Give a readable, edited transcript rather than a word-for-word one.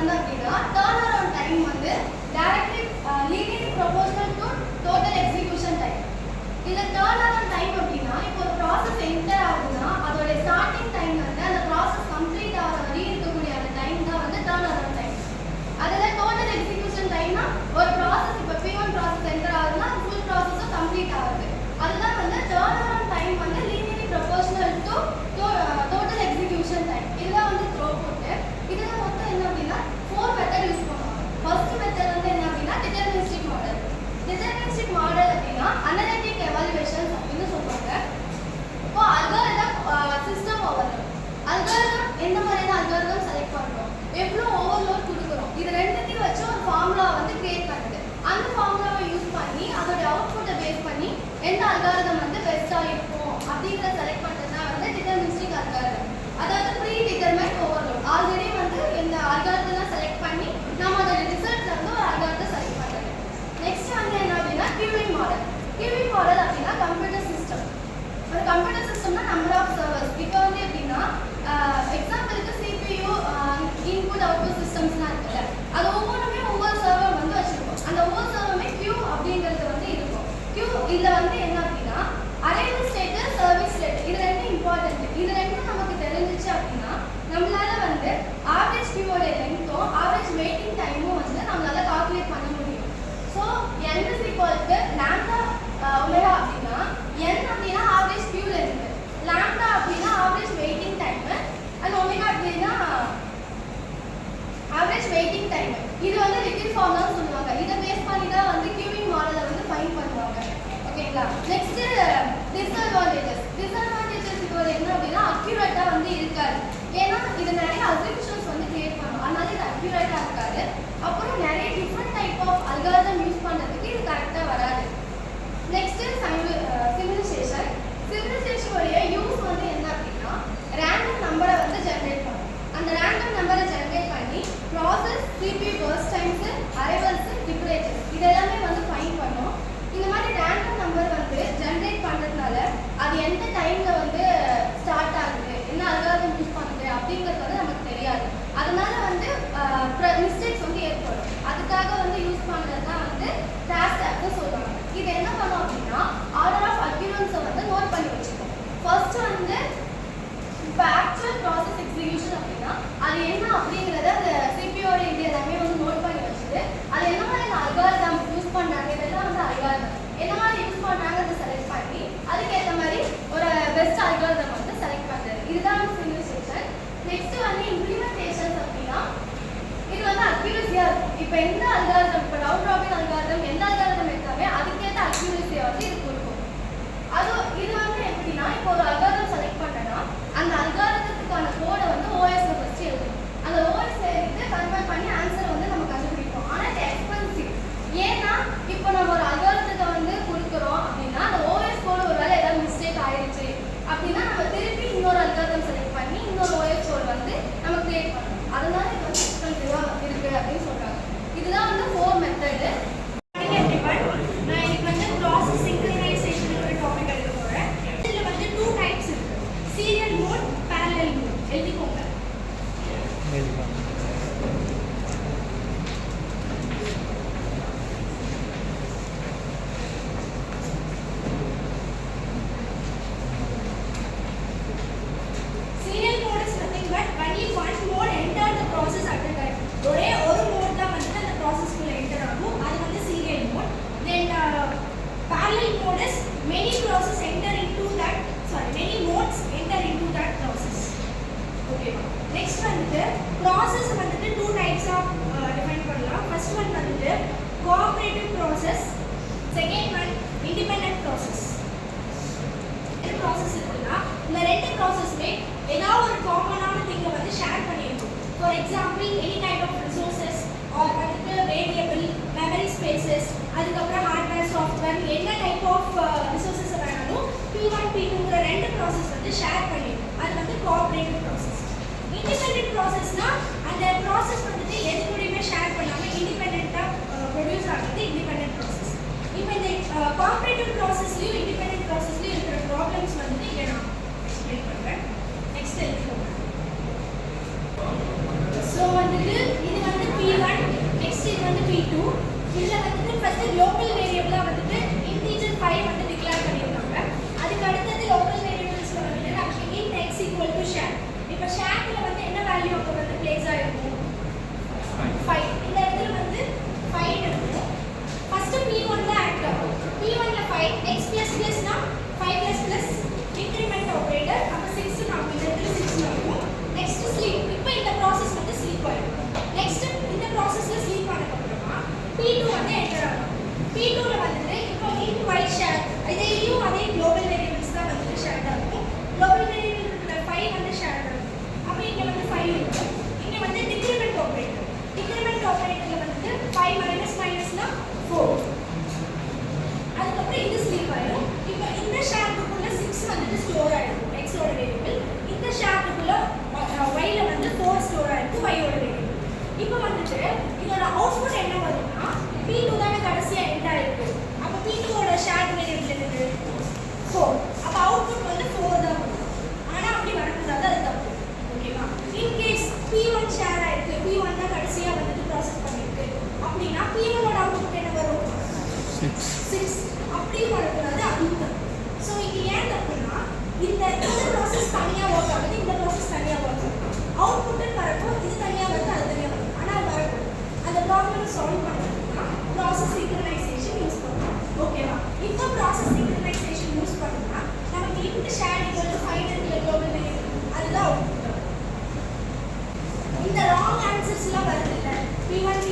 வந்து அப்படின்னா turn around time வந்து directly linearly proportional to total execution time. இதுல டர்ன் அரவுண்ட் டைம் அப்படின்னா இப்போ ஒரு ப்ராசஸ் என்டர் ஆகுதுன்னா அதோட ஸ்டார்டிங் டைம் வந்து அந்த ப்ராசஸ் கம்ப்ளீட் ஆகிற வரையும் இருக்கக்கூடிய அந்த டைம் தான் வந்து டர்ன் அரவுண்ட் டைம். அதில் டோட்டல் எக்ஸிகியூஷன் டைம்னா ஒரு ப்ராசஸ் இப்போ P1 ப்ராசஸ் என்டர் ஆகுதுன்னா ஃபுல் ப்ராசஸும் கம்ப்ளீட் ஆகுது. அதுதான் வந்து டர்ன் அரவுண்ட் டைம் வந்து linearly proportional to total execution time. இதுதான் வந்து த்ரோபுட். இதில் மொத்தம் என்ன அப்படின்னா 4 மெத்தட் யூஸ் பண்ணுவாங்க. ஃபர்ஸ்ட் மெத்தட் வந்து என்ன அப்படின்னா டிட்டர்மினிஸ்டிக் மாடல். டிட்டர்மினிஸ்டிக் மாடல் அப்படின்னா அனலிட்டிக் எவாலுவேஷன் அப்படின்னு சொல்லுவாங்க. இப்போ அல்காரிதம் சிஸ்டம் ஓவர்லோட். அல்காரிதம் எந்த மாதிரியான அல்காரிதம் செலக்ட் பண்ணுறோம், எவ்வளோ ஓவர்லோட் கொடுக்குறோம், இது ரெண்டுத்தையும் வச்சு ஒரு ஃபார்முலா வந்து கிரியேட் பண்ணுது. அந்த ஃபார்முலாவை யூஸ் பண்ணி அதோட அவுட்புட்டை பேஸ் பண்ணி எந்த அல்காரிதம் வந்து பெஸ்ட்டாக இருக்கும் அப்படிங்கிறத செலக்ட் பண்ணுறது தான் வந்து டிட்டர்மினிஸ்டிக் அல்காரிதம். அதாவது ப்ரீ டிட்டர்மைண்ட் ஓவர்லோட். ஆல்ரெடி வந்து இந்த அல்காரிதம் செலக்ட் பண்ணி நம்ம அதோட ரிசல்ட்ல வந்து ஒரு அல்காரிதத்தை செலக்ட் பண்ணுறது. நெக்ஸ்ட் வந்து என்ன அப்படின்னா கியூவிங் மாடல். கியூவிங் மாடல் அப்படின்னா கம்ப்யூட்டர் சிஸ்டம். ஒரு கம்ப்யூட்டர் சிஸ்டம்னா நம்பர் ஆஃப் சர்வர்ஸ். இப்போ வந்து எப்படின்னா எக்ஸாம்பிளுக்கு CPU இன்புட் அவுட்புட் சிஸ்டம்ஸ்லாம் இருக்குல்ல, அது ஒவ்வொன்றுமே ஒவ்வொரு சர்வர் வந்து வச்சிருக்கோம். அந்த ஒவ்வொரு சர்வருமே கியூ அப்படிங்கிறது வந்து இருக்கும். கியூ இதில் வந்து என்ன அப்படின்னா அரைவல் ஸ்டேட்டு, சர்வீஸ் ஸ்டேட், இது ரெண்டும் இம்பார்ட்டன்ட். இது ரெண்டும் நமக்கு தெரிஞ்சிச்சு அப்படின்னா நம்மளால வந்து ஆவரேஜ் கியூவோட லென்த்தும் ஆவரேஜ் வெயிட்டிங் டைமும் வந்து நம்மளால கால்குலேட் பண்ண முடியும். So n is equal to lambda omega அப்படின்னா n அப்படின்னா ஆவரேஜ் கியூ லென்த், lambda அப்படின்னா average waiting time, and omega அப்படின்னா ஆவரேஜ் வெயிட்டிங் டைம். இது வந்து லிக்விட் ஃபார்ம் தான் சொல்லுவாங்க. இதை பேஸ் பண்ணி தான் வந்து கியூவிங் மாடலை வந்து ஃபைண்ட் பண்ணுவாங்க. ஓகேங்களா? Next disadvantages. டிஸ்அட்வான்டேஜஸ் இதோட என்ன அப்படின்னா அக்யூரேட்டா வந்து இருக்காது. ஏன்னா இது நிறைய அசம்ப்ஷன்ஸ் வந்து கிரியேட் பண்ணும், அதனால இது அக்யூரேட்டா இருக்காது. அப்புறம் நிறைய different type of algorithm use பண்ணுறதுக்கு இது கரெக்டாக வராது. Next simulation. சிமுலேஷனுடைய யூஸ் வந்து என்ன அப்படின்னா ரேண்டம் நம்பரை வந்து ஜென்ரேட் பண்ணும். அந்த ரேண்டம் நம்பரை ஜென்ரேட் பண்ணி process, CPU burst times, arrivals, temperature இது எல்லாமே வந்து ஃபைண்ட் பண்ணும். இந்த மாதிரி ரேண்டம் நம்பர் வந்து ஜென்ரேட் பண்ணுறதுனால அது எந்த டைமில் வந்து ஸ்டார்ட் ஆகுது, என்ன அல்காரிதம் யூஸ் பண்ணுது அப்படிங்கிறது வந்து நமக்கு தெரியாது. அதனால வந்து மிஸ்டேக்ஸ் வந்து ஏற்படும். அதுக்காக வந்து யூஸ் பண்ணுறது தான் வந்து டாஸ்க் சொல்லுவாங்க. இது என்ன பண்ணும் அப்படின்னா ஆர்டர் ஆஃப் அக்யூரன்ஸை வந்து நோட் பண்ணி வச்சுக்கோம். ஃபர்ஸ்ட் வந்து இப்போ ஆக்சுவல் ப்ராசஸ் எக்ஸிகியூஷன் அப்படின்னா அது என்ன அப்படிங்கிறத அந்த சிபியோட இது எல்லாமே வந்து நோட் பண்ணி வச்சுட்டு அது என்ன மாதிரி அல்காரிதம் யூஸ் பண்ணுறாங்க, இதெல்லாம் வந்து அல்காரிதம் என்ன மாதிரி யூஸ் பண்ணுறாங்கிறத செலக்ட் பண்ணி அதுக்கேற்ற மாதிரி ஒரு பெஸ்ட் அல்காரிதம் வந்து செலக்ட் பண்ணுறது. இதுதான் சிமுலேஷன். நெக்ஸ்ட் வந்து இம்ப்ளிமெண்டேஷன்ஸ் அப்படின்னா இது வந்து அக்யூரஸியாக இருக்கும். இப்போ எந்த அல்காரிதம், இப்போ ரவுண்ட் ராபின் அல்காரிதம், எந்த அல்காரிதம் எடுத்தாவே அதுக்கேற்ற அக்யூரஸியை வந்து இது கொடுக்கும். இது வந்து எப்படின்னா இப்போ ஒரு அல்காரிதம் செலக்ட் பண்ணுறேன்னா அந்த அல்காரிதத்துக்கான கோடை வந்து ஓஎஸ்ல ஃபர்ஸ்ட் எழுதணும். அந்த ஓஎஸ் எழுதிட்டு கன்வெர்ட் பண்ணி ஆன்சரை வந்து நம்ம கண்டுபிடிப்போம். ஆனால் இது எக்ஸ்பென்சிவ். ஏன்னா இப்போ நம்ம ஒரு அல்காரிதத்தை வந்து கொடுக்குறோம் அப்படின்னா அந்த ஓஎஸ் கோடு ஒரு வேளை ஏதாவது மிஸ்டேக் ஆயிடுச்சு அப்படின்னா நம்ம திருப்பி இன்னொரு அல்காரிதம் செலக்ட் பண்ணி இன்னொரு ஓஎஸ் கோடு வந்து நம்ம கிரியேட் பண்ணணும். அதனால இது வந்து எக்ஸ்பென்சிவாக இருக்கு அப்படின்னு சொல்றாங்க. இதுதான் வந்து 4 மெத்தடு. நான் இன்னைக்கு வந்து ப்ராசஸ் சிங்க்ரனைசேஷன் ஒரு டாபிக் எடுக்க போறேன். இதுல வந்து 2 டைப்ஸ் இருக்கு, சீரியல் மோட், parallel மோட். எழுதிக்கோங்க. ஒரே ஒரு மோட் தான் வந்து அந்த ப்ராசஸ்க்குள்ள என்டர் ஆகும், அது வந்து serial mode. Then parallel mode is many process enter into that, many modes enter into that process. Okay. Next வந்து process வந்துட்டு 2 types of define பண்ணலாம். First one வந்துட்டு cooperative process, second one independent process. இந்த process இருக்குன்னா இந்த ரெண்டு ப்ராசஸ்மே ஏதாவது ஒரு காமனான திங்கை வந்து share பண்ணிருக்கும். For example, any kind of resources or variable, memory spaces, அதுக்கப்புறம் hardware, software, என்ன type of resources வேணாலும் P1, P2ங்கிற ரெண்டு ப்ராசஸ் வந்து ஷேர் பண்ணிருக்கும். அது வந்து cooperative process. Independent processனா அந்த ப்ராசஸ் வந்துட்டு எது கூடயுமே ஷேர் பண்ணாம இண்டிபெண்டண்டா ப்ரொடியூஸ் ஆகிறது independent process. இப்போ இந்த cooperative processலயும் independent processலயும் இருக்கிற ப்ராப்ளம்ஸ் வந்து இங்க நான் எக்ஸ்பிளைன் பண்றேன். நெக்ஸ்ட் எழுதிக்கோங்க. ஸோ வந்துட்டு இது வந்து ரிசல்ட்ஸ்லாம் வருது இல்லை P1 P2